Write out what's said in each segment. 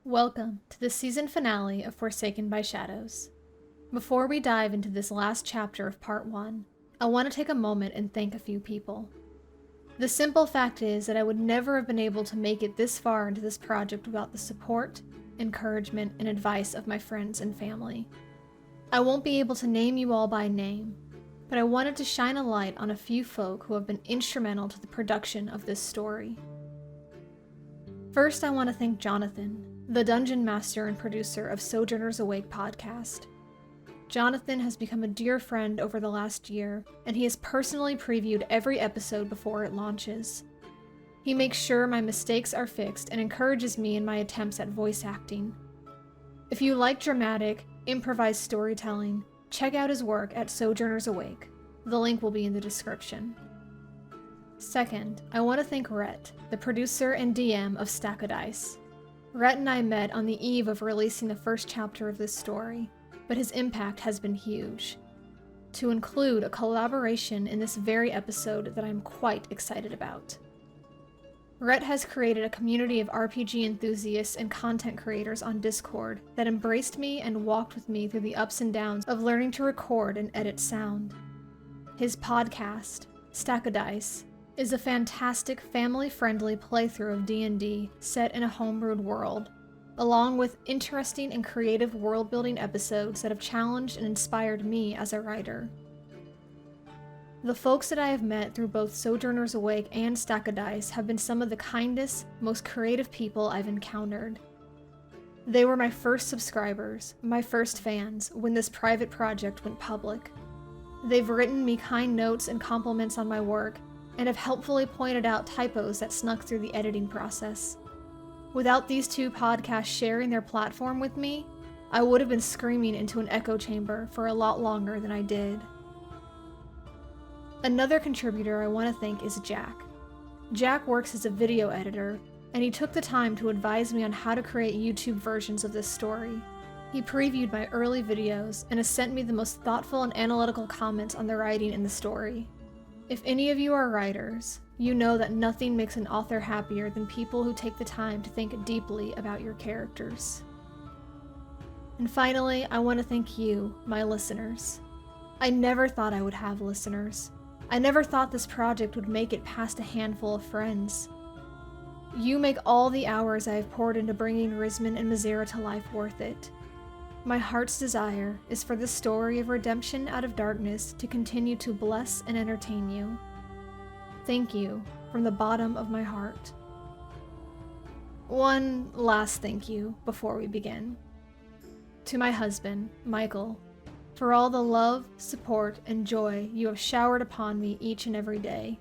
Welcome to the season finale of Forsaken by Shadows. Before we dive into this last chapter of Part 1, I want to take a moment and thank a few people. The simple fact is that I would never have been able to make it this far into this project without the support, encouragement, and advice of my friends and family. I won't be able to name you all by name, but I wanted to shine a light on a few folk who have been instrumental to the production of this story. First, I want to thank Jonathan, the dungeon master and producer of Sojourners Awake podcast. Jonathan has become a dear friend over the last year, and he has personally previewed every episode before it launches. He makes sure my mistakes are fixed and encourages me in my attempts at voice acting. If you like dramatic, improvised storytelling, check out his work at Sojourners Awake. The link will be in the description. Second, I want to thank Rhett, the producer and DM of Stack of Dice. Rhett and I met on the eve of releasing the first chapter of this story, but his impact has been huge. To include a collaboration in this very episode that I'm quite excited about. Rhett has created a community of RPG enthusiasts and content creators on Discord that embraced me and walked with me through the ups and downs of learning to record and edit sound. His podcast, Stack of Dice, is a fantastic family-friendly playthrough of D&D set in a homebrewed world, along with interesting and creative world-building episodes that have challenged and inspired me as a writer. The folks that I have met through both Sojourners Awake and Stack of Dice have been some of the kindest, most creative people I've encountered. They were my first subscribers, my first fans, when this private project went public. They've written me kind notes and compliments on my work, and have helpfully pointed out typos that snuck through the editing process. Without these two podcasts sharing their platform with me, I would have been screaming into an echo chamber for a lot longer than I did. Another contributor I want to thank is Jack. Jack works as a video editor, and he took the time to advise me on how to create YouTube versions of this story. He previewed my early videos and has sent me the most thoughtful and analytical comments on the writing in the story. If any of you are writers, you know that nothing makes an author happier than people who take the time to think deeply about your characters. And finally, I want to thank you, my listeners. I never thought I would have listeners. I never thought this project would make it past a handful of friends. You make all the hours I have poured into bringing Rismyn and Mazira to life worth it. My heart's desire is for this story of redemption out of darkness to continue to bless and entertain you. Thank you from the bottom of my heart. One last thank you before we begin. To my husband, Michael, for all the love, support, and joy you have showered upon me each and every day.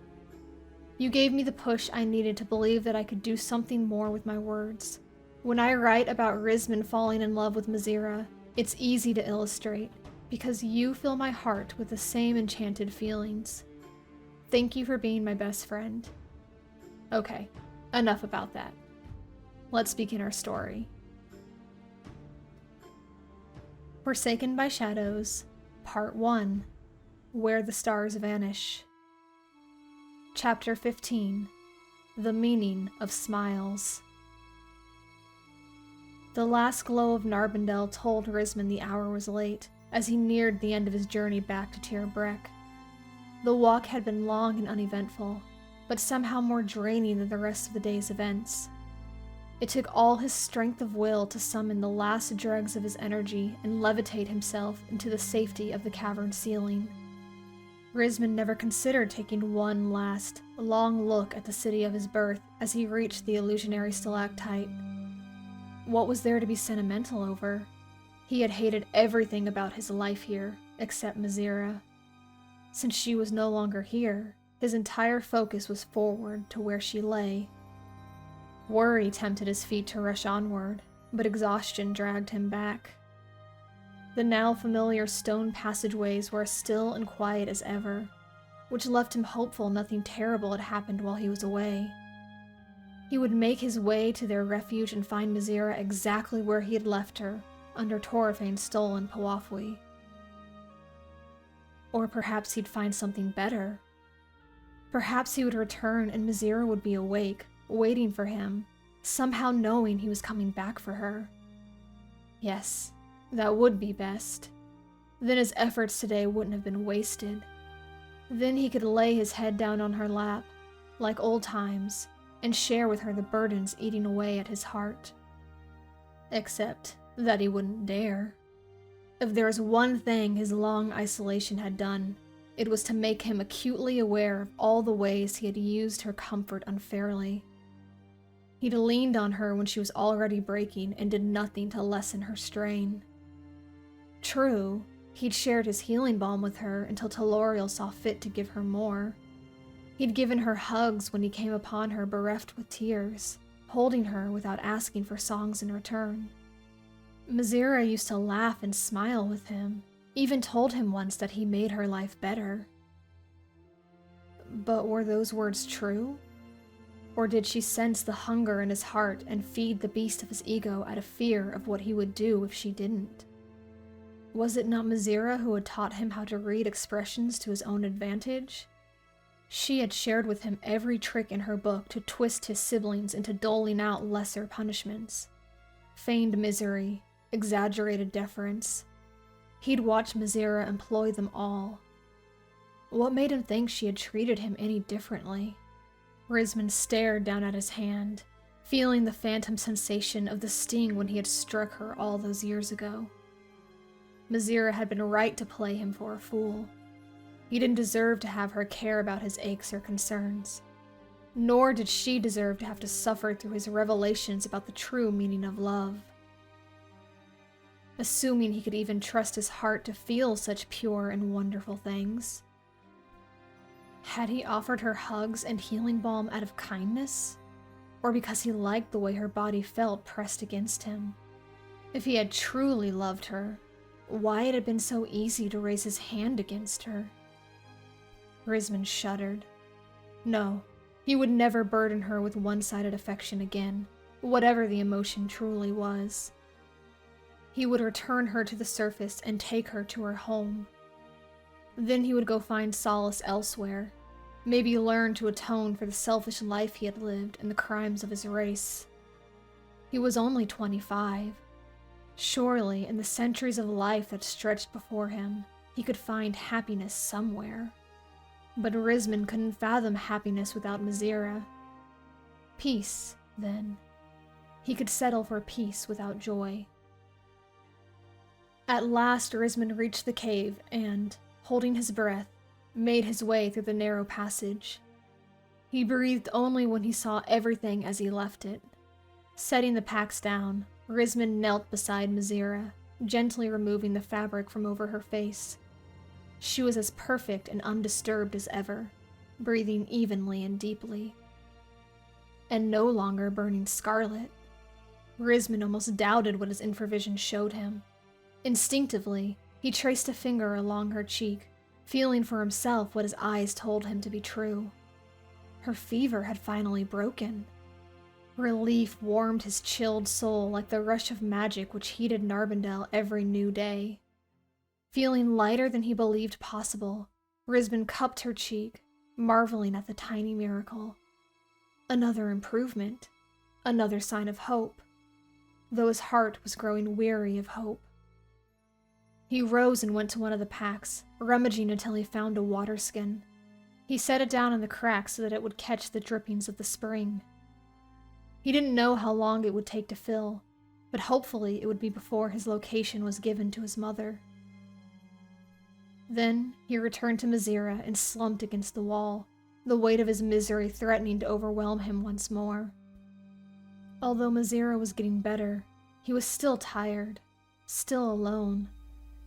You gave me the push I needed to believe that I could do something more with my words. When I write about Rismyn falling in love with Mazira, it's easy to illustrate, because you fill my heart with the same enchanted feelings. Thank you for being my best friend. Okay, enough about that. Let's begin our story. Forsaken by Shadows, Part 1, Where the Stars Vanish. Chapter 15, The Meaning of Smiles. The last glow of Narbondel told Rismyn the hour was late, as he neared the end of his journey back to Tir Brek. The walk had been long and uneventful, but somehow more draining than the rest of the day's events. It took all his strength of will to summon the last dregs of his energy and levitate himself into the safety of the cavern ceiling. Rismyn never considered taking one last, long look at the city of his birth as he reached the illusionary stalactite. What was there to be sentimental over? He had hated everything about his life here, except Mazira. Since she was no longer here, his entire focus was forward to where she lay. Worry tempted his feet to rush onward, but exhaustion dragged him back. The now familiar stone passageways were as still and quiet as ever, which left him hopeful nothing terrible had happened while he was away. He would make his way to their refuge and find Mazira exactly where he had left her, under Torfane's stolen Pawafwi. Or perhaps he'd find something better. Perhaps he would return and Mazira would be awake, waiting for him, somehow knowing he was coming back for her. Yes, that would be best. Then his efforts today wouldn't have been wasted. Then he could lay his head down on her lap, like old times, and share with her the burdens eating away at his heart. Except that he wouldn't dare. If there was one thing his long isolation had done, it was to make him acutely aware of all the ways he had used her comfort unfairly. He'd leaned on her when she was already breaking and did nothing to lessen her strain. True, he'd shared his healing balm with her until Teloriel saw fit to give her more. He'd given her hugs when he came upon her bereft with tears, holding her without asking for songs in return. Mazira used to laugh and smile with him, even told him once that he made her life better. But were those words true? Or did she sense the hunger in his heart and feed the beast of his ego out of fear of what he would do if she didn't? Was it not Mazira who had taught him how to read expressions to his own advantage? She had shared with him every trick in her book to twist his siblings into doling out lesser punishments. Feigned misery, exaggerated deference. He'd watched Mazira employ them all. What made him think she had treated him any differently? Rismyn stared down at his hand, feeling the phantom sensation of the sting when he had struck her all those years ago. Mazira had been right to play him for a fool. He didn't deserve to have her care about his aches or concerns. Nor did she deserve to have to suffer through his revelations about the true meaning of love. Assuming he could even trust his heart to feel such pure and wonderful things. Had he offered her hugs and healing balm out of kindness? Or because he liked the way her body felt pressed against him? If he had truly loved her, why had it been so easy to raise his hand against her? Rismyn shuddered. No, he would never burden her with one-sided affection again, whatever the emotion truly was. He would return her to the surface and take her to her home. Then he would go find solace elsewhere, maybe learn to atone for the selfish life he had lived and the crimes of his race. He was only 25. Surely, in the centuries of life that stretched before him, he could find happiness somewhere. But Rismyn couldn't fathom happiness without Mazira. Peace, then. He could settle for peace without joy. At last, Rismyn reached the cave and, holding his breath, made his way through the narrow passage. He breathed only when he saw everything as he left it. Setting the packs down, Rismyn knelt beside Mazira, gently removing the fabric from over her face. She was as perfect and undisturbed as ever, breathing evenly and deeply. And no longer burning scarlet. Rismyn almost doubted what his infravision showed him. Instinctively, he traced a finger along her cheek, feeling for himself what his eyes told him to be true. Her fever had finally broken. Relief warmed his chilled soul like the rush of magic which heated Narbondel every new day. Feeling lighter than he believed possible, Rismyn cupped her cheek, marveling at the tiny miracle. Another improvement, another sign of hope, though his heart was growing weary of hope. He rose and went to one of the packs, rummaging until he found a water skin. He set it down in the crack so that it would catch the drippings of the spring. He didn't know how long it would take to fill, but hopefully it would be before his location was given to his mother. Then he returned to Mazira and slumped against the wall, the weight of his misery threatening to overwhelm him once more. Although Mazira was getting better, he was still tired, still alone,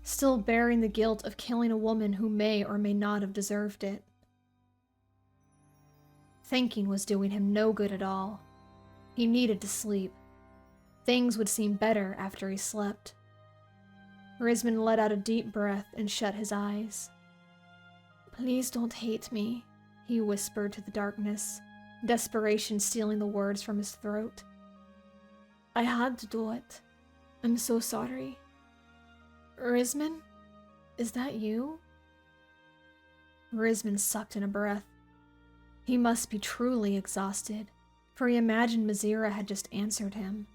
still bearing the guilt of killing a woman who may or may not have deserved it. Thinking was doing him no good at all. He needed to sleep. Things would seem better after he slept. Rismyn let out a deep breath and shut his eyes. "Please don't hate me," he whispered to the darkness, desperation stealing the words from his throat. "I had to do it. I'm so sorry." "Rismyn? Is that you?" Rismyn sucked in a breath. He must be truly exhausted, for he imagined Mazira had just answered him.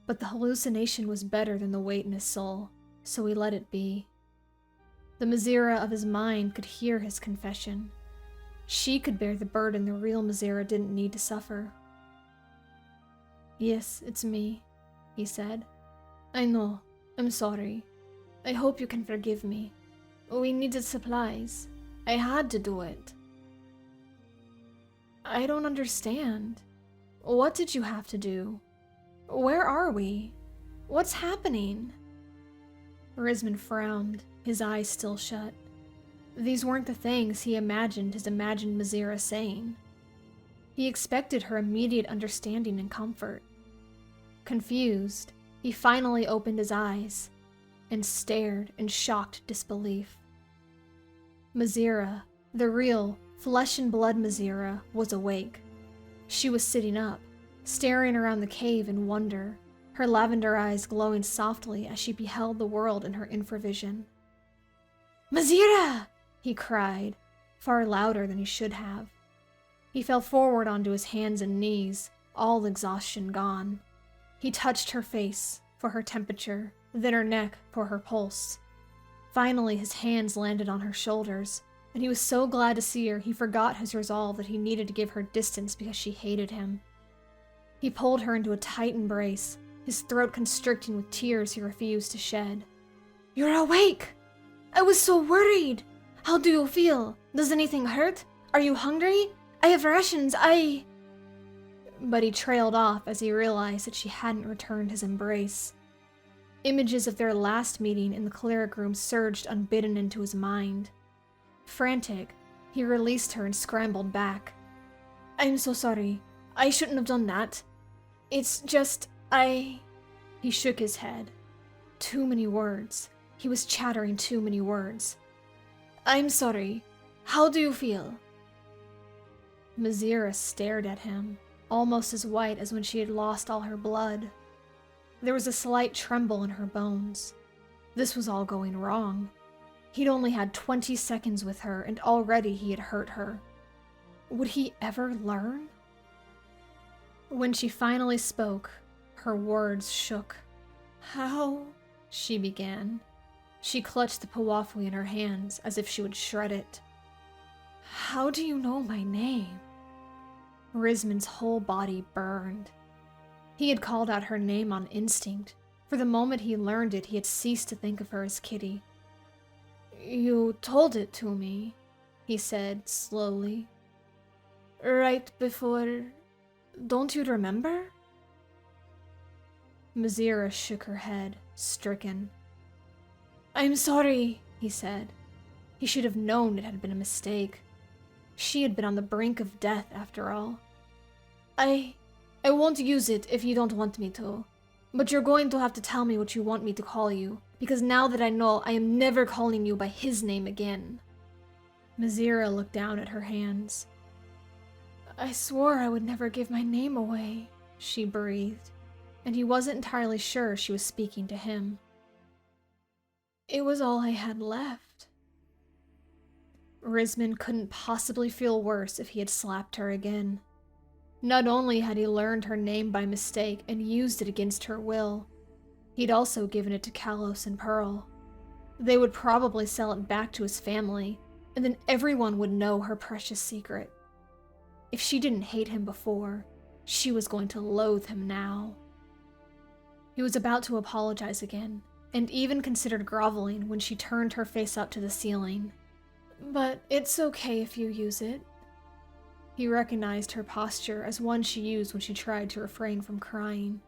But the hallucination was better than the weight in his soul, so he let it be. The Mazira of his mind could hear his confession. She could bear the burden the real Mazira didn't need to suffer. "Yes, it's me," he said. "I know. I'm sorry. I hope you can forgive me. We needed supplies. I had to do it." "I don't understand. What did you have to do? Where are we? What's happening?" Rismyn frowned, his eyes still shut. These weren't the things he imagined his imagined Mazira saying. He expected her immediate understanding and comfort. Confused, he finally opened his eyes and stared in shocked disbelief. Mazira, the real, flesh and blood Mazira, was awake. She was sitting up, staring around the cave in wonder, her lavender eyes glowing softly as she beheld the world in her infravision. "Mazira!" he cried, far louder than he should have. He fell forward onto his hands and knees, all exhaustion gone. He touched her face for her temperature, then her neck for her pulse. Finally, his hands landed on her shoulders, and he was so glad to see her he forgot his resolve that he needed to give her distance because she hated him. He pulled her into a tight embrace, his throat constricting with tears he refused to shed. "You're awake! I was so worried! How do you feel? Does anything hurt? Are you hungry? I have rations, But he trailed off as he realized that she hadn't returned his embrace. Images of their last meeting in the cleric room surged unbidden into his mind. Frantic, he released her and scrambled back. "I'm so sorry. I shouldn't have done that. It's just, He shook his head. Too many words. He was chattering too many words. "I'm sorry. How do you feel?" Mazira stared at him, almost as white as when she had lost all her blood. There was a slight tremble in her bones. This was all going wrong. He'd only had 20 seconds with her, and already he had hurt her. Would he ever learn? When she finally spoke, her words shook. "How?" she began. She clutched the pawafwi in her hands as if she would shred it. "How do you know my name?" Rismyn's whole body burned. He had called out her name on instinct. For the moment he learned it, he had ceased to think of her as Kitty. "You told it to me," he said slowly. "Right before... Don't you remember?" Mazira shook her head, stricken. "I'm sorry," he said. He should have known it had been a mistake. She had been on the brink of death, after all. I won't use it if you don't want me to. But you're going to have to tell me what you want me to call you, because now that I know, I am never calling you by his name again." Mazira looked down at her hands. "I swore I would never give my name away," she breathed, and he wasn't entirely sure she was speaking to him. "It was all I had left." Rismyn couldn't possibly feel worse if he had slapped her again. Not only had he learned her name by mistake and used it against her will, he'd also given it to Kalos and Pearl. They would probably sell it back to his family, and then everyone would know her precious secret. If she didn't hate him before, she was going to loathe him now. He was about to apologize again, and even considered groveling when she turned her face up to the ceiling. "But it's okay if you use it." He recognized her posture as one she used when she tried to refrain from crying,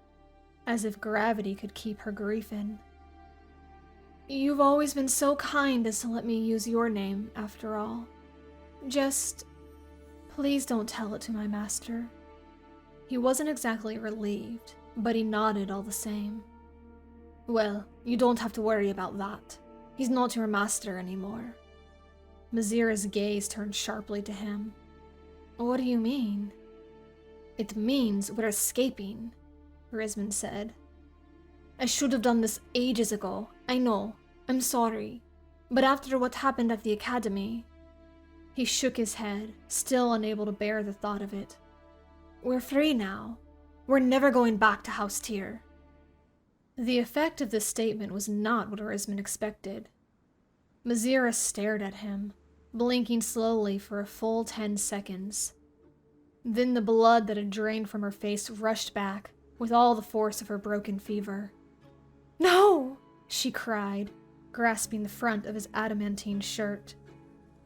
as if gravity could keep her grief in. "You've always been so kind as to let me use your name, after all. Just, please don't tell it to my master." He wasn't exactly relieved, but he nodded all the same. "Well, you don't have to worry about that. He's not your master anymore." Mazira's gaze turned sharply to him. "What do you mean?" "It means we're escaping," Rismyn said. "I should have done this ages ago, I know. I'm sorry. But after what happened at the academy..." He shook his head, still unable to bear the thought of it. We're free now. We're never going back to House Tyr. The effect of this statement was not what Rismyn expected. Mazira stared at him, blinking slowly for a full 10 seconds. Then the blood that had drained from her face rushed back with all the force of her broken fever. "No!" she cried, grasping the front of his adamantine shirt.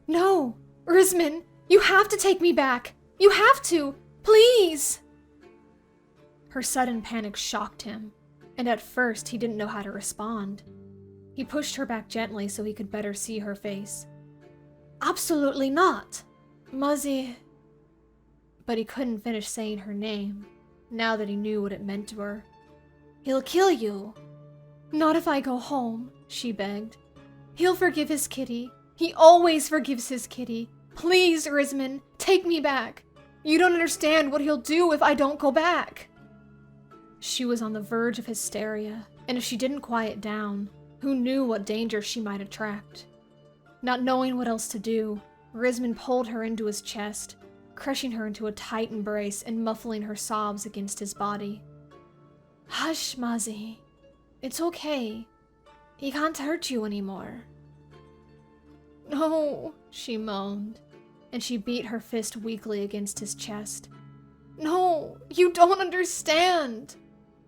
"No! Rismyn, you have to take me back! You have to! Please!" Her sudden panic shocked him, and at first he didn't know how to respond. He pushed her back gently so he could better see her face. "Absolutely not! Muzzy..." But he couldn't finish saying her name, now that he knew what it meant to her. "He'll kill you." "Not if I go home," she begged. "He'll forgive his kitty. He always forgives his kitty. Please, Rismyn, take me back. You don't understand what he'll do if I don't go back." She was on the verge of hysteria, and if she didn't quiet down, who knew what danger she might attract? Not knowing what else to do, Rismyn pulled her into his chest, crushing her into a tight embrace and muffling her sobs against his body. "Hush, Mazzy. It's okay. He can't hurt you anymore." "No," she moaned, and she beat her fist weakly against his chest. "No, you don't understand.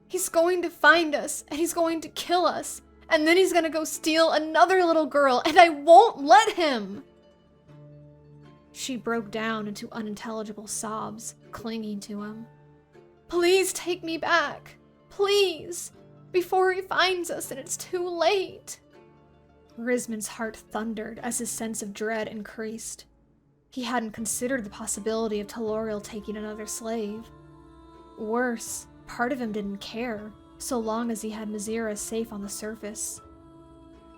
He's going to find us, and he's going to kill us, and then he's going to go steal another little girl, and I won't let him!" She broke down into unintelligible sobs, clinging to him. "Please take me back. Please. Before he finds us and it's too late." Rismyn's heart thundered as his sense of dread increased. He hadn't considered the possibility of Teloriel taking another slave. Worse, part of him didn't care, so long as he had Mazira safe on the surface.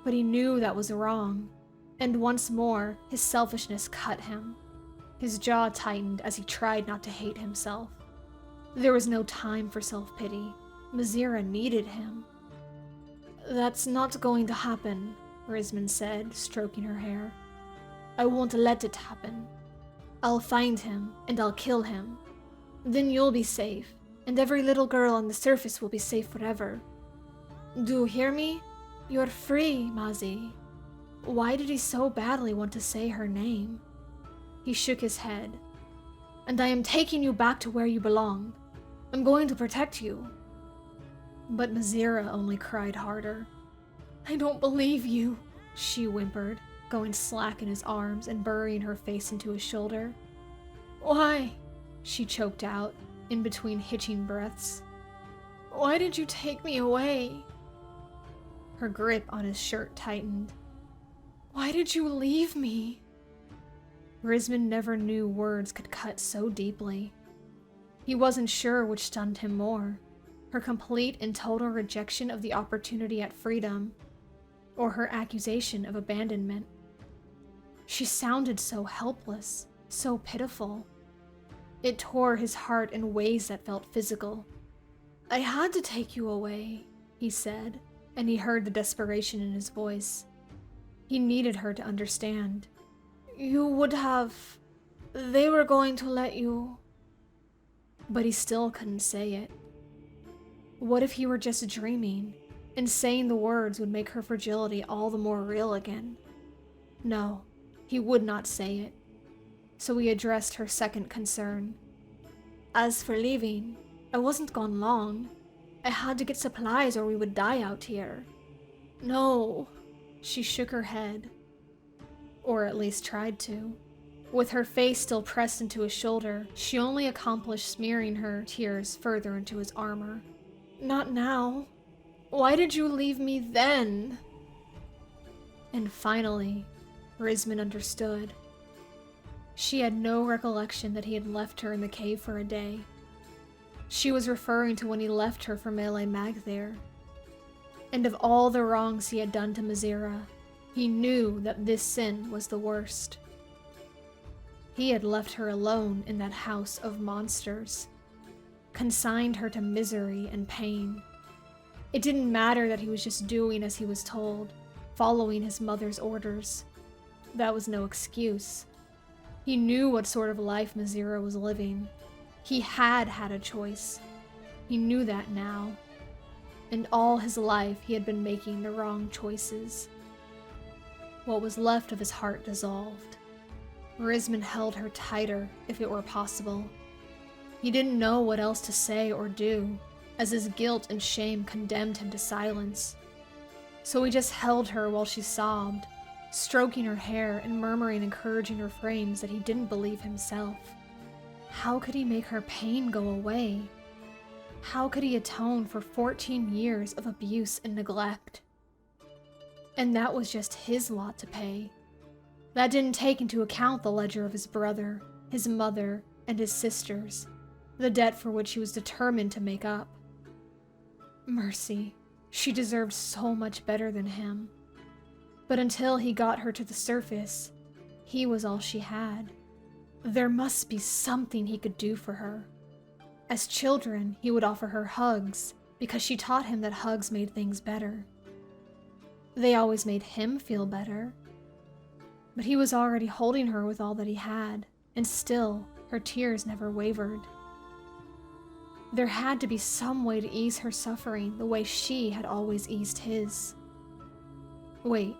But he knew that was wrong, and once more his selfishness cut him. His jaw tightened as he tried not to hate himself. There was no time for self-pity. Mazira needed him. "That's not going to happen," Rismyn said, stroking her hair. "I won't let it happen. I'll find him, and I'll kill him. Then you'll be safe, and every little girl on the surface will be safe forever. Do you hear me? You're free, Mazzy." Why did he so badly want to say her name? He shook his head. "And I am taking you back to where you belong. I'm going to protect you." But Mazira only cried harder. "I don't believe you," she whimpered, going slack in his arms and burying her face into his shoulder. "Why?" she choked out, in between hitching breaths. "Why did you take me away?" Her grip on his shirt tightened. "Why did you leave me?" Rismyn never knew words could cut so deeply. He wasn't sure which stunned him more, her complete and total rejection of the opportunity at freedom, or her accusation of abandonment. She sounded so helpless, so pitiful. It tore his heart in ways that felt physical. "I had to take you away," he said, and he heard the desperation in his voice. He needed her to understand. "You would have... They were going to let you..." But he still couldn't say it. What if he were just dreaming, and saying the words would make her fragility all the more real again? No, he would not say it. So he addressed her second concern. "As for leaving, I wasn't gone long. I had to get supplies or we would die out here." "No." She shook her head. Or at least tried to. With her face still pressed into his shoulder, she only accomplished smearing her tears further into his armor. "Not now. Why did you leave me then?" And finally, Rismyn understood. She had no recollection that he had left her in the cave for a day. She was referring to when he left her for Melee Mag there. And of all the wrongs he had done to Mazira, he knew that this sin was the worst. He had left her alone in that house of monsters, consigned her to misery and pain. It didn't matter that he was just doing as he was told, following his mother's orders. That was no excuse. He knew what sort of life Mazira was living. He had had a choice. He knew that now. And all his life he had been making the wrong choices. What was left of his heart dissolved. Rismyn held her tighter, if it were possible. He didn't know what else to say or do, as his guilt and shame condemned him to silence. So he just held her while she sobbed, stroking her hair and murmuring encouraging refrains that he didn't believe himself. How could he make her pain go away? How could he atone for 14 years of abuse and neglect? And that was just his lot to pay. That didn't take into account the ledger of his brother, his mother, and his sisters, the debt for which he was determined to make up. Mercy, she deserved so much better than him. But until he got her to the surface, he was all she had. There must be something he could do for her. As children, he would offer her hugs, because she taught him that hugs made things better. They always made him feel better. But he was already holding her with all that he had, and still, her tears never wavered. There had to be some way to ease her suffering the way she had always eased his. Wait,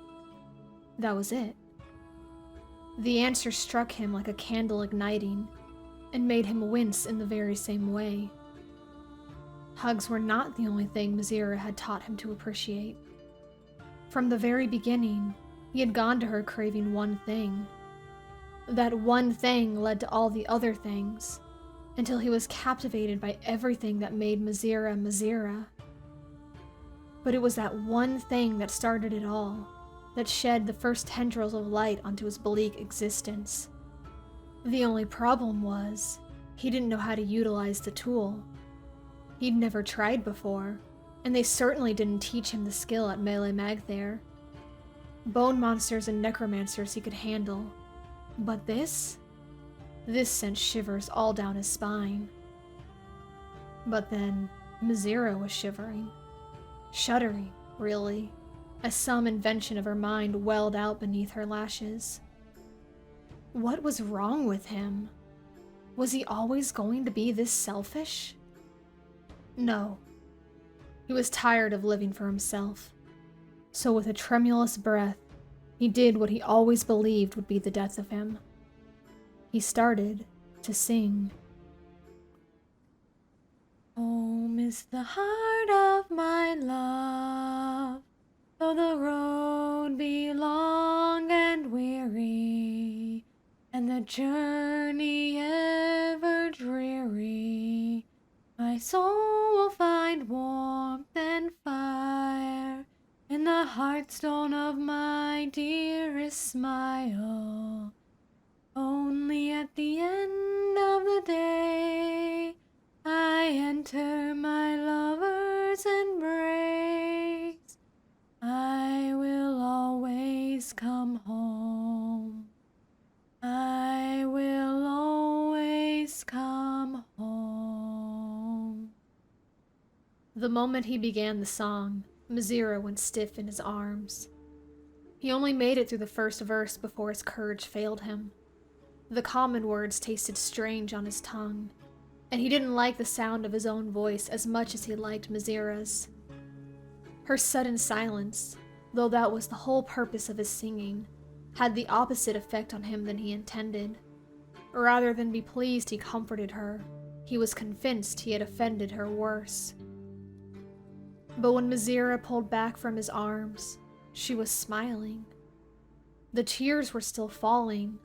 that was it. The answer struck him like a candle igniting, and made him wince in the very same way. Hugs were not the only thing Mazira had taught him to appreciate. From the very beginning, he had gone to her craving one thing. That one thing led to all the other things, until he was captivated by everything that made Mazira Mazira. But it was that one thing that started it all, that shed the first tendrils of light onto his bleak existence. The only problem was, he didn't know how to utilize the tool. He'd never tried before, and they certainly didn't teach him the skill at Melee Magthair. Bone monsters and necromancers he could handle, but this sent shivers all down his spine. But then, Mazira was shivering. Shuddering, really, as some invention of her mind welled out beneath her lashes. What was wrong with him? Was he always going to be this selfish? No. He was tired of living for himself. So with a tremulous breath, he did what he always believed would be the death of him. He started to sing. Home is the heart of my love, though the road be long and weary, and the journey ever dreary, my soul will find warmth and fire in the heartstone of my dearest smile. Only at the end of the day I enter my lover's embrace. I will always come home. I will always come home. The moment he began the song, Mazira went stiff in his arms. He only made it through the first verse before his courage failed him. The common words tasted strange on his tongue, and he didn't like the sound of his own voice as much as he liked Mazira's. Her sudden silence, though that was the whole purpose of his singing, had the opposite effect on him than he intended. Rather than be pleased he comforted her, he was convinced he had offended her worse. But when Mazira pulled back from his arms, she was smiling. The tears were still falling,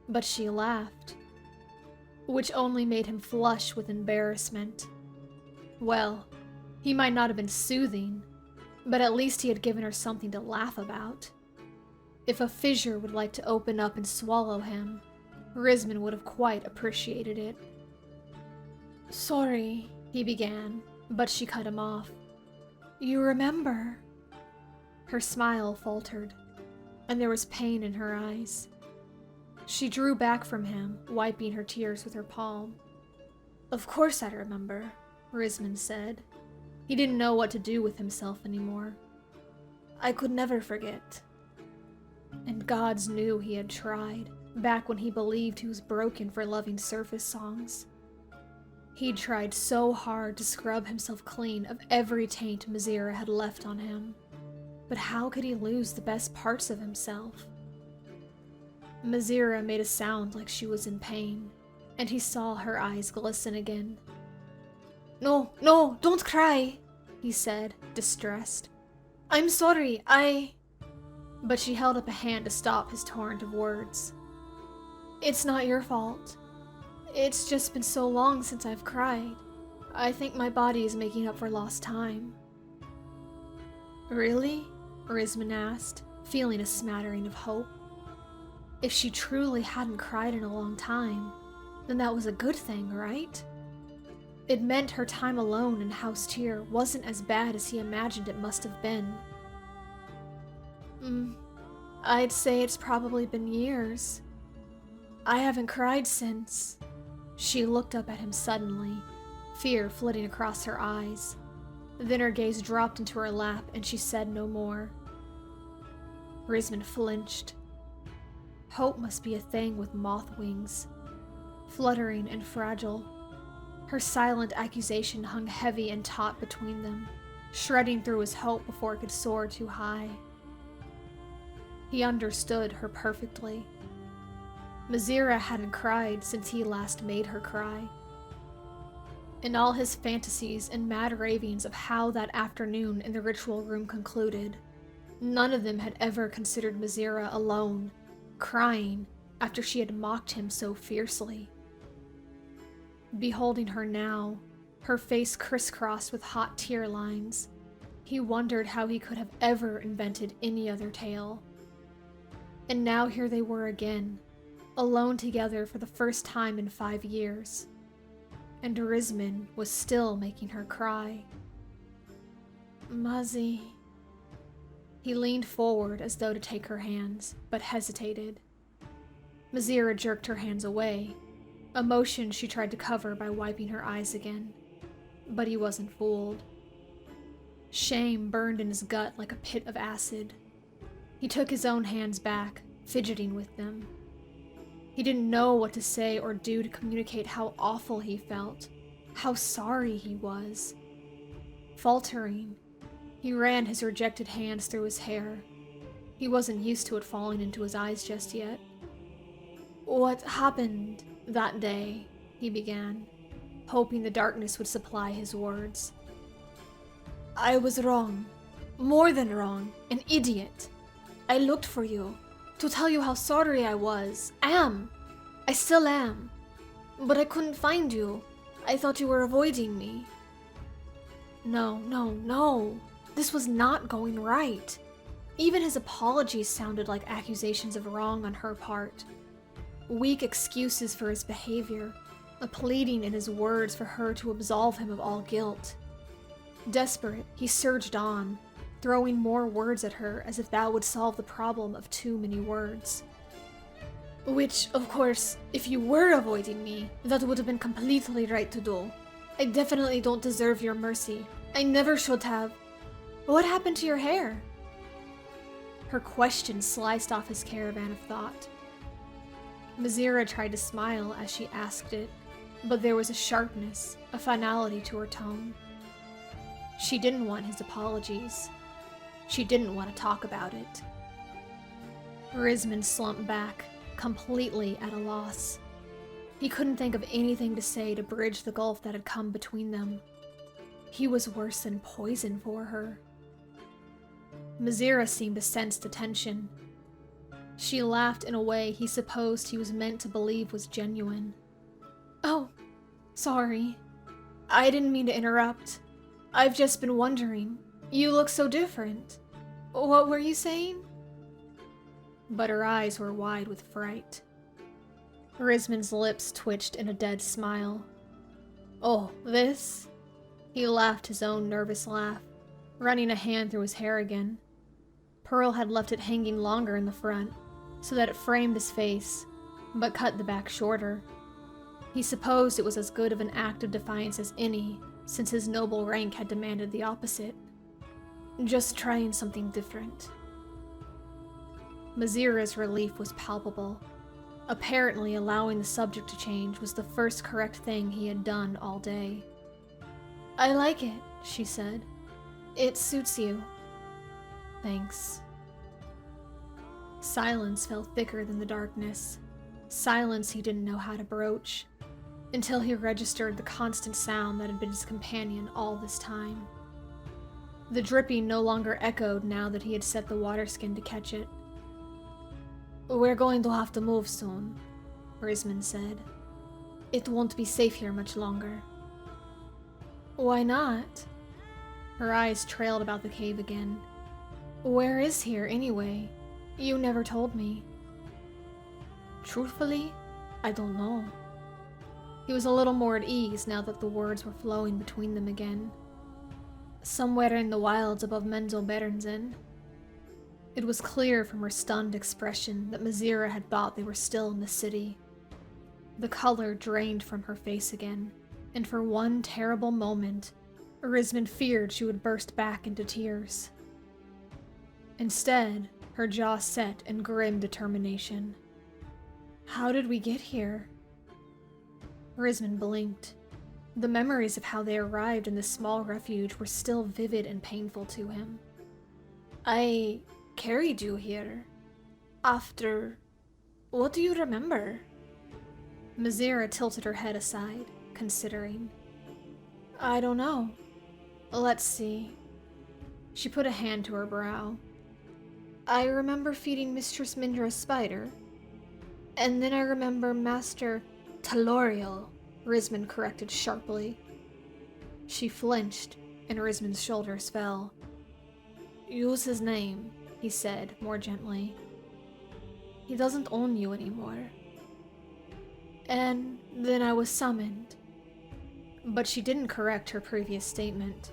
but she laughed, which only made him flush with embarrassment. Well, he might not have been soothing, but at least he had given her something to laugh about. If a fissure would like to open up and swallow him, Rismyn would have quite appreciated it. Sorry, he began, but she cut him off. You remember? Her smile faltered, and there was pain in her eyes. She drew back from him, wiping her tears with her palm. Of course I remember, Rismyn said. He didn't know what to do with himself anymore. I could never forget. And gods knew he had tried, back when he believed he was broken for loving surface songs. He'd tried so hard to scrub himself clean of every taint Mazira had left on him. But how could he lose the best parts of himself? Mazira made a sound like she was in pain, and he saw her eyes glisten again. "No, no, don't cry," he said, distressed. "I'm sorry, But she held up a hand to stop his torrent of words. "It's not your fault. It's just been so long since I've cried. I think my body is making up for lost time." "Really?" Rismyn asked, feeling a smattering of hope. If she truly hadn't cried in a long time, then that was a good thing, right? It meant her time alone in House Tyr wasn't as bad as he imagined it must have been. I'd say it's probably been years. I haven't cried since." She looked up at him suddenly, fear flitting across her eyes. Then her gaze dropped into her lap and she said no more. Rismyn flinched. Hope must be a thing with moth wings, fluttering and fragile. Her silent accusation hung heavy and taut between them, shredding through his hope before it could soar too high. He understood her perfectly. Mazira hadn't cried since he last made her cry. In all his fantasies and mad ravings of how that afternoon in the ritual room concluded, none of them had ever considered Mazira alone, crying after she had mocked him so fiercely. Beholding her now, her face crisscrossed with hot tear lines, he wondered how he could have ever invented any other tale. And now here they were again, alone together for the first time in 5 years. And Rismyn was still making her cry. "Mazi." He leaned forward as though to take her hands, but hesitated. Mazira jerked her hands away, a motion she tried to cover by wiping her eyes again. But he wasn't fooled. Shame burned in his gut like a pit of acid. He took his own hands back, fidgeting with them. He didn't know what to say or do to communicate how awful he felt, how sorry he was. Faltering, he ran his rejected hands through his hair. He wasn't used to it falling into his eyes just yet. "What happened that day?" he began, hoping the darkness would supply his words. "I was wrong. More than wrong. An idiot. I looked for you, to tell you how sorry I was. I still am. But I couldn't find you. I thought you were avoiding me." No, no, no. This was not going right. Even his apologies sounded like accusations of wrong on her part. Weak excuses for his behavior, a pleading in his words for her to absolve him of all guilt. Desperate, he surged on, throwing more words at her as if that would solve the problem of too many words. "Which, of course, if you were avoiding me, that would have been completely right to do. I definitely don't deserve your mercy. I never should have. What happened to your hair?" Her question sliced off his caravan of thought. Mazira tried to smile as she asked it, but there was a sharpness, a finality to her tone. She didn't want his apologies. She didn't want to talk about it. Rismyn slumped back, completely at a loss. He couldn't think of anything to say to bridge the gulf that had come between them. He was worse than poison for her. Mazira seemed to sense the tension. She laughed in a way he supposed he was meant to believe was genuine. "Oh, sorry. I didn't mean to interrupt. I've just been wondering. You look so different. What were you saying?" But her eyes were wide with fright. Rismyn's lips twitched in a dead smile. "Oh, this?" He laughed his own nervous laugh, running a hand through his hair again. Pearl had left it hanging longer in the front, so that it framed his face, but cut the back shorter. He supposed it was as good of an act of defiance as any, since his noble rank had demanded the opposite. "Just trying something different." Mazira's relief was palpable. Apparently, allowing the subject to change was the first correct thing he had done all day. "I like it," she said. "It suits you." "Thanks." Silence fell thicker than the darkness. Silence he didn't know how to broach, until he registered the constant sound that had been his companion all this time. The dripping no longer echoed now that he had set the water skin to catch it. "We're going to have to move soon," Rismyn said. "It won't be safe here much longer." "Why not?" Her eyes trailed about the cave again. "Where is here, anyway? You never told me." "Truthfully, I don't know." He was a little more at ease now that the words were flowing between them again. "Somewhere in the wilds above Menzoberranzan." It was clear from her stunned expression that Mazira had thought they were still in the city. The color drained from her face again, and for one terrible moment, Rismyn feared she would burst back into tears. Instead, her jaw set in grim determination. "How did we get here?" Rismyn blinked. The memories of how they arrived in this small refuge were still vivid and painful to him. "I carried you here. After... What do you remember?" Mazira tilted her head aside, considering. "I don't know. Let's see." She put a hand to her brow. "I remember feeding Mistress Mindra's spider. And then I remember Master Taloriel," Rismyn corrected sharply. She flinched, and Rismyn's shoulders fell. "Use his name," he said, more gently. "He doesn't own you anymore." "And then I was summoned." But she didn't correct her previous statement.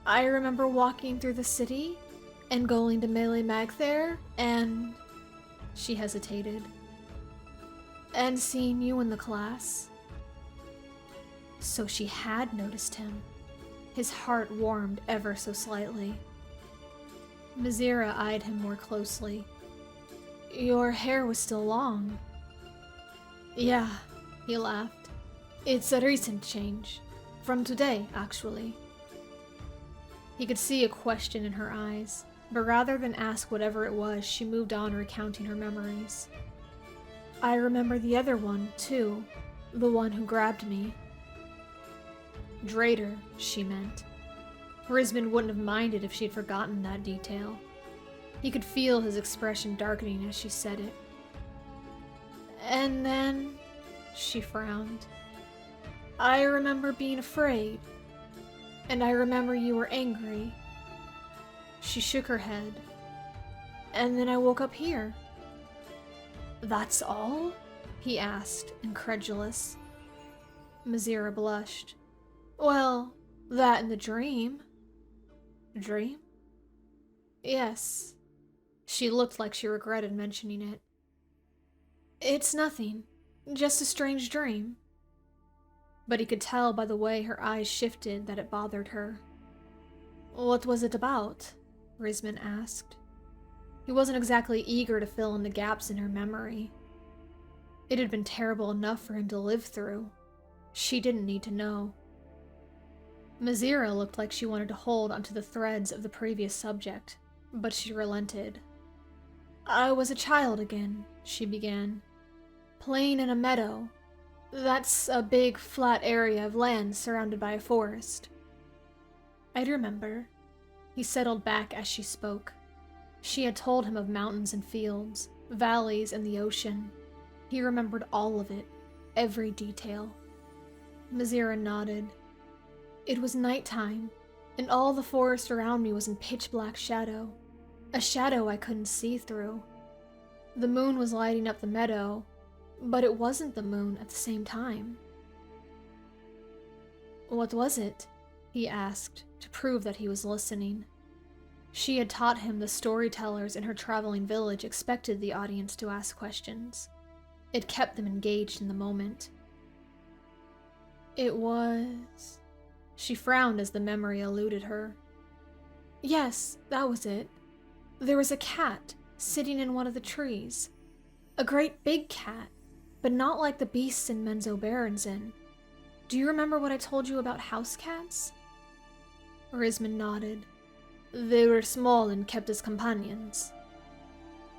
"I remember walking through the city, and going to Melee Magthair, and..." She hesitated. "And seeing you in the class." So she had noticed him. His heart warmed ever so slightly. Mazira eyed him more closely. "Your hair was still long." "Yeah," he laughed. "It's a recent change. From today, actually." He could see a question in her eyes, but rather than ask whatever it was, she moved on recounting her memories. "I remember the other one, too. The one who grabbed me." Drayder, she meant. Rismyn wouldn't have minded if she'd forgotten that detail. He could feel his expression darkening as she said it. "And then..." she frowned. "I remember being afraid. And I remember you were angry." She shook her head. "And then I woke up here." "That's all?" he asked, incredulous. Mazira blushed. "Well, that and the dream." "Dream?" "Yes." She looked like she regretted mentioning it. "It's nothing. Just a strange dream." But he could tell by the way her eyes shifted that it bothered her. "What was it about?" Rismyn asked. He wasn't exactly eager to fill in the gaps in her memory. It had been terrible enough for him to live through. She didn't need to know. Mazira looked like she wanted to hold onto the threads of the previous subject, but she relented. "I was a child again," she began. "Playing in a meadow. That's a big, flat area of land surrounded by a forest." "I'd remember." He settled back as she spoke. She had told him of mountains and fields, valleys and the ocean. He remembered all of it, every detail. Mazira nodded. "It was nighttime, and all the forest around me was in pitch-black shadow. A shadow I couldn't see through. The moon was lighting up the meadow, but it wasn't the moon at the same time." "What was it?" he asked, to prove that he was listening. She had taught him the storytellers in her traveling village expected the audience to ask questions. It kept them engaged in the moment. "It was..." She frowned as the memory eluded her. "Yes, that was it. There was a cat sitting in one of the trees. A great big cat, but not like the beasts in Menzoberranzan. Do you remember what I told you about house cats? Rismyn nodded. They were small and kept as companions.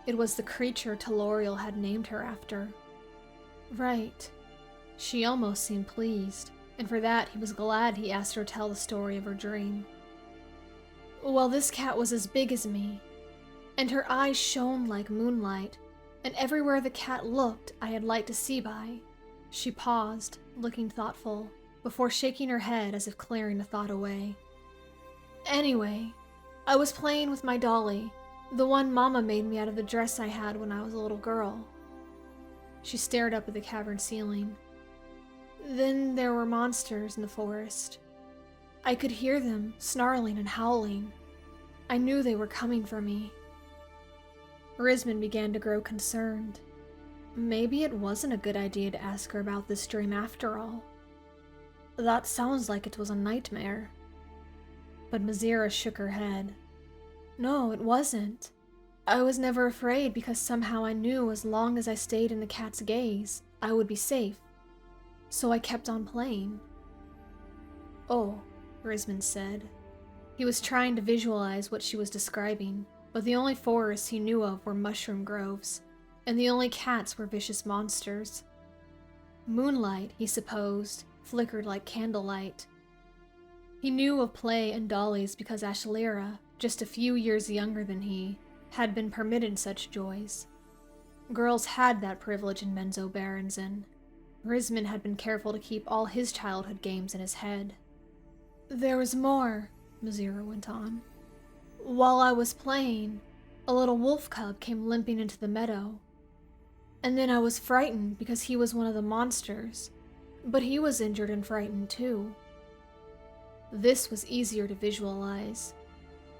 It was the creature Teloriel had named her after. Right. She almost seemed pleased, and for that he was glad he asked her to tell the story of her dream. Well, this cat was as big as me, and her eyes shone like moonlight, and everywhere the cat looked I had light to see by. She paused, looking thoughtful, before shaking her head as if clearing a thought away. Anyway, I was playing with my dolly, the one Mama made me out of the dress I had when I was a little girl. She stared up at the cavern ceiling. Then there were monsters in the forest. I could hear them snarling and howling. I knew they were coming for me. Rismyn began to grow concerned. Maybe it wasn't a good idea to ask her about this dream after all. That sounds like it was a nightmare. But Mazira shook her head. No, it wasn't. I was never afraid because somehow I knew as long as I stayed in the cat's gaze, I would be safe. So I kept on playing. Oh, Rismyn said. He was trying to visualize what she was describing, but the only forests he knew of were mushroom groves, and the only cats were vicious monsters. Moonlight, he supposed, flickered like candlelight. He knew of play and dollies because Ashlera, just a few years younger than he, had been permitted such joys. Girls had that privilege in Menzoberranzan. Rismyn had been careful to keep all his childhood games in his head. There was more, Mazira went on. While I was playing, a little wolf cub came limping into the meadow. And then I was frightened because he was one of the monsters, but he was injured and frightened too. This was easier to visualize.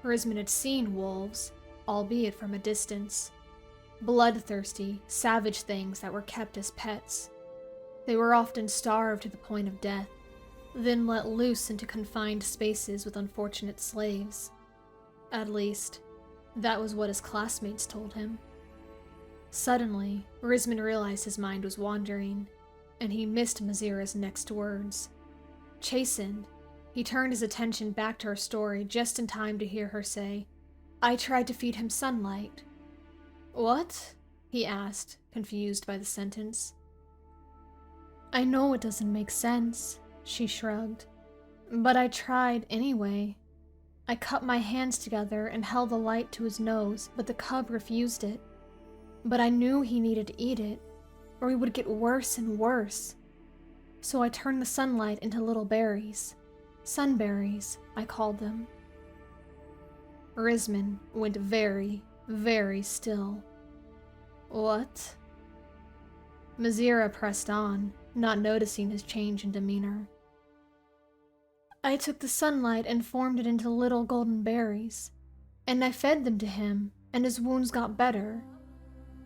Rismyn had seen wolves, albeit from a distance. Bloodthirsty, savage things that were kept as pets. They were often starved to the point of death, then let loose into confined spaces with unfortunate slaves. At least, that was what his classmates told him. Suddenly, Rismyn realized his mind was wandering, and he missed Mazira's next words. Chastened, he turned his attention back to her story just in time to hear her say, I tried to feed him sunlight. What? He asked, confused by the sentence. I know it doesn't make sense, she shrugged, but I tried anyway. I cut my hands together and held the light to his nose, but the cub refused it. But I knew he needed to eat it, or he would get worse and worse. So I turned the sunlight into little berries. Sunberries, I called them. Rismyn went very, very still. What? Mazira pressed on, not noticing his change in demeanor. I took the sunlight and formed it into little golden berries, and I fed them to him, and his wounds got better.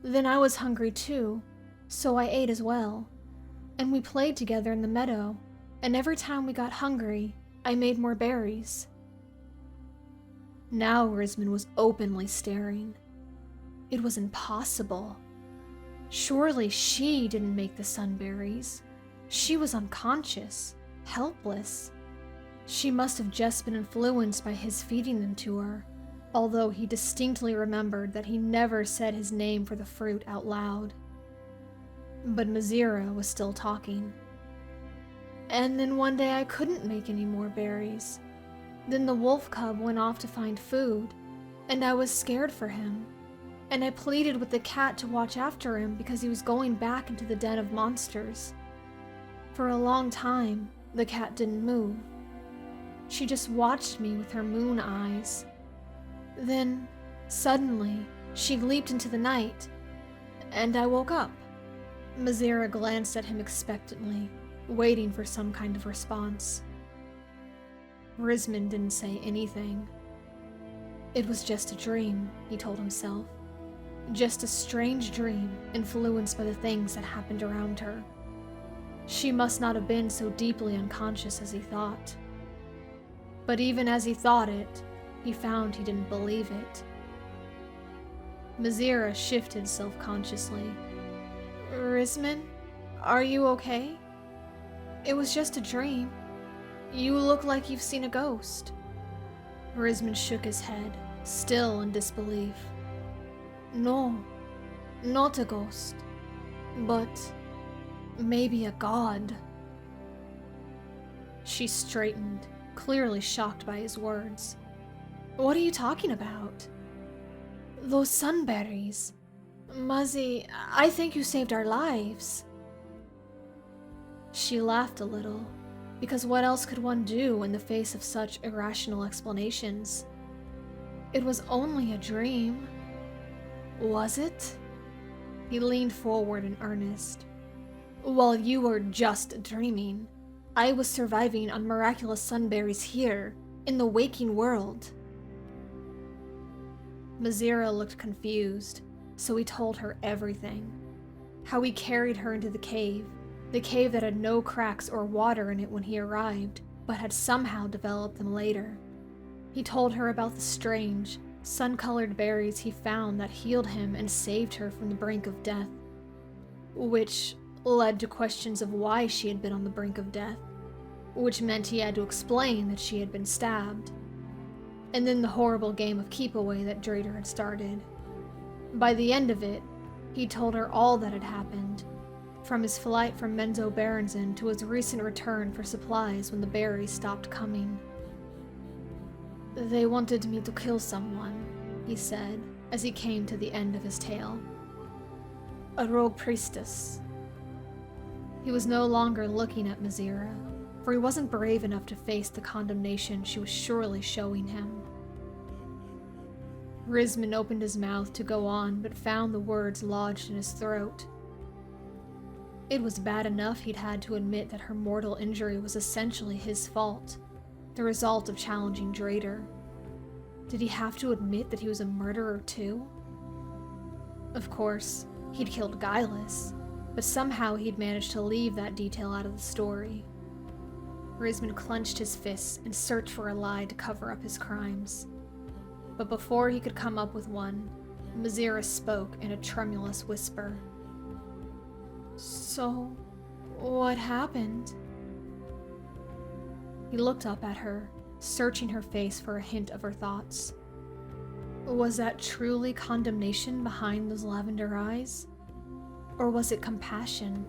Then I was hungry too, so I ate as well, and we played together in the meadow, and every time we got hungry, I made more berries. Now Rismyn was openly staring. It was impossible. Surely she didn't make the sunberries. She was unconscious, helpless. She must have just been influenced by his feeding them to her, although he distinctly remembered that he never said his name for the fruit out loud. But Mazira was still talking. And then one day I couldn't make any more berries. Then the wolf cub went off to find food, and I was scared for him. And I pleaded with the cat to watch after him because he was going back into the den of monsters. For a long time, the cat didn't move. She just watched me with her moon eyes. Then, suddenly, she leaped into the night, and I woke up. Mazira glanced at him expectantly, waiting for some kind of response. Rismyn didn't say anything. It was just a dream, he told himself. Just a strange dream influenced by the things that happened around her. She must not have been so deeply unconscious as he thought. But even as he thought it, he found he didn't believe it. Mazira shifted self-consciously, Rismyn, are you okay? It was just a dream. You look like you've seen a ghost. Rismyn shook his head, still in disbelief. No, not a ghost, but maybe a god. She straightened, clearly shocked by his words. What are you talking about? Those sunberries. Muzzy, I think you saved our lives. She laughed a little, because what else could one do in the face of such irrational explanations? It was only a dream. Was it? He leaned forward in earnest. While you were just dreaming, I was surviving on miraculous sunberries here, in the waking world. Mazira looked confused, so he told her everything. How he carried her into the cave that had no cracks or water in it when he arrived, but had somehow developed them later. He told her about the strange, sun-colored berries he found that healed him and saved her from the brink of death, which led to questions of why she had been on the brink of death, which meant he had to explain that she had been stabbed. And then the horrible game of keep-away that Drader had started. By the end of it, he told her all that had happened, from his flight from Menzoberranzan to his recent return for supplies when the berries stopped coming. They wanted me to kill someone, he said, as he came to the end of his tale. A rogue priestess. He was no longer looking at Mazira, for he wasn't brave enough to face the condemnation she was surely showing him. Rismyn opened his mouth to go on, but found the words lodged in his throat. It was bad enough he'd had to admit that her mortal injury was essentially his fault, the result of challenging Drader. Did he have to admit that he was a murderer too? Of course, he'd killed Guileless, but somehow he'd managed to leave that detail out of the story. Rismyn clenched his fists and searched for a lie to cover up his crimes. But before he could come up with one, Mazira spoke in a tremulous whisper. So, what happened? He looked up at her, searching her face for a hint of her thoughts. Was that truly condemnation behind those lavender eyes? Or was it compassion?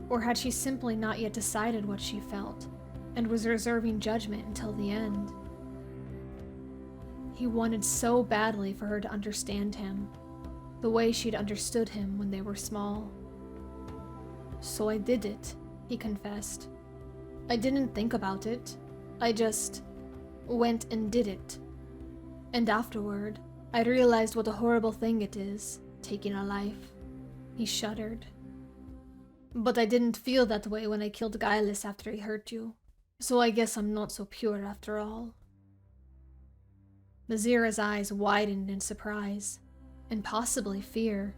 Or had she simply not yet decided what she felt, and was reserving judgment until the end? He wanted so badly for her to understand him, the way she'd understood him when they were small. So I did it, he confessed. I didn't think about it. I just went and did it. And afterward, I realized what a horrible thing it is, taking a life. He shuddered. But I didn't feel that way when I killed Guileless after he hurt you, so I guess I'm not so pure after all. Mazira's eyes widened in surprise, and possibly fear.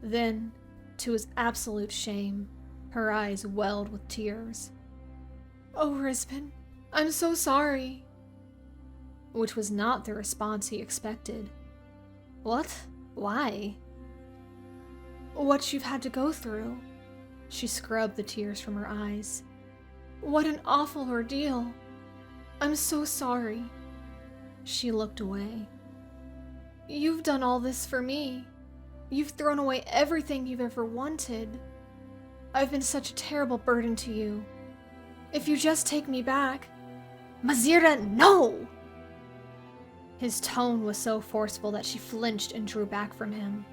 Then, to his absolute shame, her eyes welled with tears. Oh, Rismyn, I'm so sorry. Which was not the response he expected. What? Why? What you've had to go through. She scrubbed the tears from her eyes. What an awful ordeal. I'm so sorry. She looked away. You've done all this for me. You've thrown away everything you've ever wanted. I've been such a terrible burden to you. If you just take me back... Mazira, no! His tone was so forceful that she flinched and drew back from him.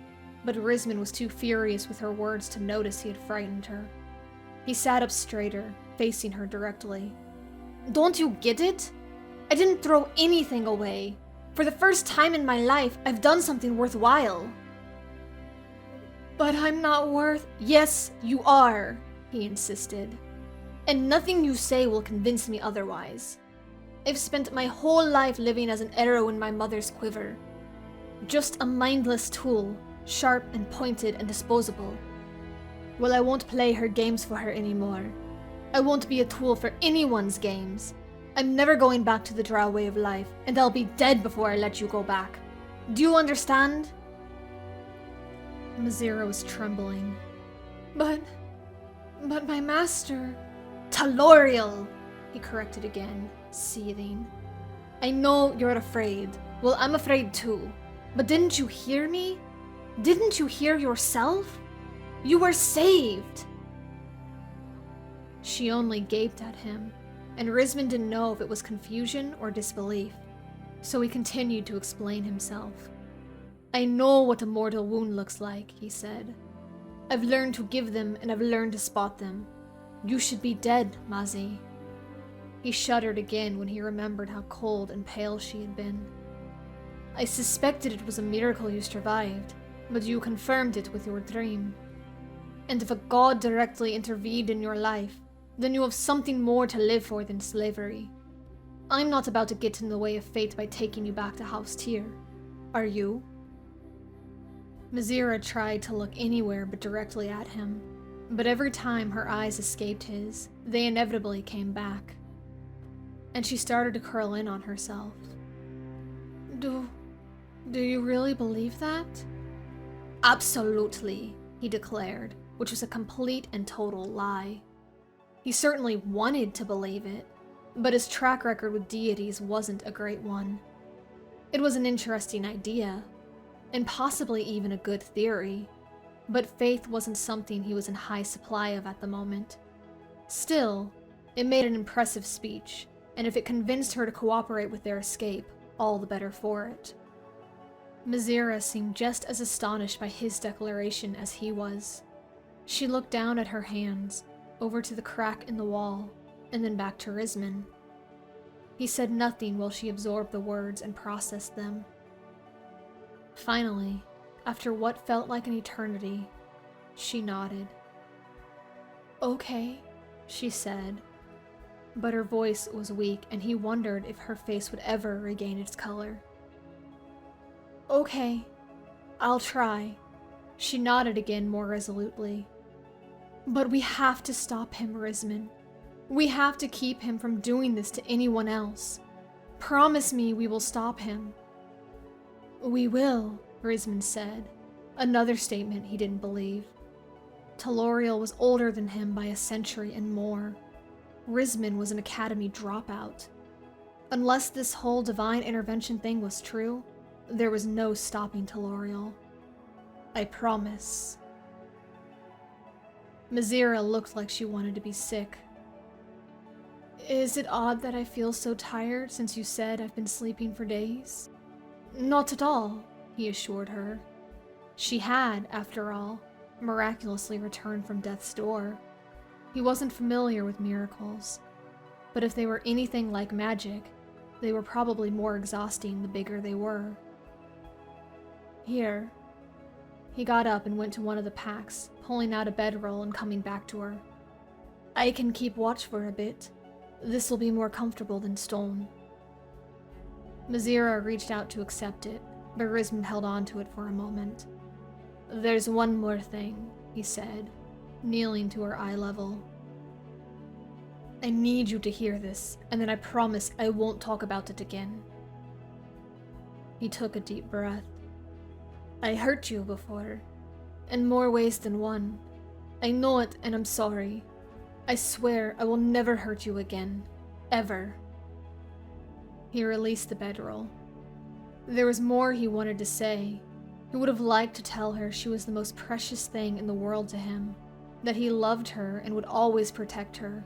But Rismyn was too furious with her words to notice he had frightened her. He sat up straighter, facing her directly. Don't you get it? I didn't throw anything away. For the first time in my life, I've done something worthwhile. But I'm not worth... Yes, you are, he insisted. And nothing you say will convince me otherwise. I've spent my whole life living as an arrow in my mother's quiver. Just a mindless tool, sharp and pointed and disposable. Well, I won't play her games for her anymore. I won't be a tool for anyone's games. I'm never going back to the drow way of life, and I'll be dead before I let you go back. Do you understand? Mazira was trembling. But my master... Taloriel! He corrected again, seething. I know you're afraid. Well, I'm afraid too. But didn't you hear me? Didn't you hear yourself? You were saved! She only gaped at him, and Rismyn didn't know if it was confusion or disbelief, so he continued to explain himself. I know what a mortal wound looks like, he said. I've learned to give them and I've learned to spot them. You should be dead, Mazi. He shuddered again when he remembered how cold and pale she had been. I suspected it was a miracle you survived, but you confirmed it with your dream. And if a god directly intervened in your life, then you have something more to live for than slavery. I'm not about to get in the way of fate by taking you back to House Tyr. Are you? Mazira tried to look anywhere but directly at him, but every time her eyes escaped his, they inevitably came back. And she started to curl in on herself. Do you really believe that? Absolutely, he declared, which was a complete and total lie. He certainly wanted to believe it, but his track record with deities wasn't a great one. It was an interesting idea, and possibly even a good theory, but faith wasn't something he was in high supply of at the moment. Still, it made an impressive speech, and if it convinced her to cooperate with their escape, all the better for it. Mazira seemed just as astonished by his declaration as he was. She looked down at her hands, over to the crack in the wall, and then back to Rismyn. He said nothing while she absorbed the words and processed them. Finally, after what felt like an eternity, she nodded. Okay, she said, but her voice was weak and he wondered if her face would ever regain its color. Okay, I'll try. She nodded again more resolutely. But we have to stop him, Rismyn. We have to keep him from doing this to anyone else. Promise me we will stop him. We will, Rismyn said, another statement he didn't believe. Taloriel was older than him by a century and more. Rismyn was an academy dropout. Unless this whole divine intervention thing was true, there was no stopping Taloriel. I promise. Mazira looked like she wanted to be sick. Is it odd that I feel so tired since you said I've been sleeping for days? Not at all, he assured her. She had, after all, miraculously returned from death's door. He wasn't familiar with miracles, but if they were anything like magic, they were probably more exhausting the bigger they were. Here. He got up and went to one of the packs, pulling out a bedroll and coming back to her. I can keep watch for a bit. This will be more comfortable than stone. Mazira reached out to accept it, but Rismyn held on to it for a moment. There's one more thing, he said, kneeling to her eye level. I need you to hear this, and then I promise I won't talk about it again. He took a deep breath. I hurt you before, in more ways than one. I know it, and I'm sorry. I swear I will never hurt you again. Ever. He released the bedroll. There was more he wanted to say. He would have liked to tell her she was the most precious thing in the world to him, that he loved her and would always protect her.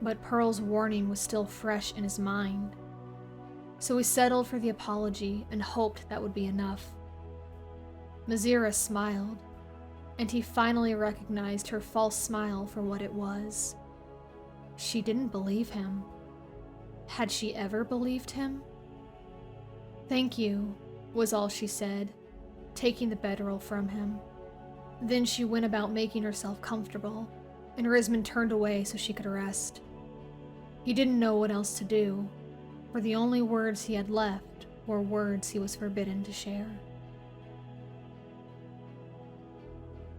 But Pearl's warning was still fresh in his mind. So he settled for the apology and hoped that would be enough. Mazira smiled, and he finally recognized her false smile for what it was. She didn't believe him. Had she ever believed him? Thank you, was all she said, taking the bedroll from him. Then she went about making herself comfortable, and Rismyn turned away so she could rest. He didn't know what else to do, for the only words he had left were words he was forbidden to share.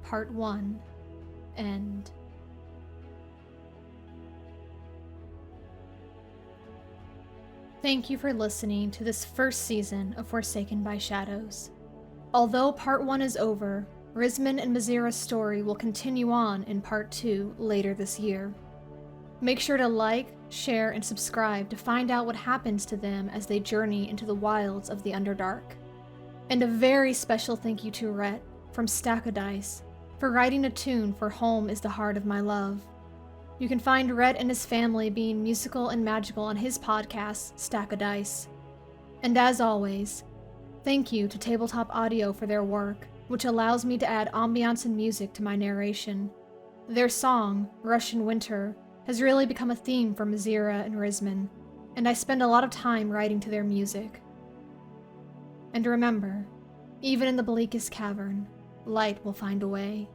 Part 1. End. Thank you for listening to this first season of Forsaken by Shadows. Although Part 1 is over, Rismyn and Mazira's story will continue on in Part 2 later this year. Make sure to like, share, and subscribe to find out what happens to them as they journey into the wilds of the Underdark. And a very special thank you to Rhett from Stack o' Dice for writing a tune for Home is the Heart of My Love. You can find Rhett and his family being musical and magical on his podcast, Stack o' Dice. And as always, thank you to Tabletop Audio for their work, which allows me to add ambiance and music to my narration. Their song, Russian Winter, has really become a theme for Mazira and Rismyn, and I spend a lot of time writing to their music. And remember, even in the bleakest cavern, light will find a way.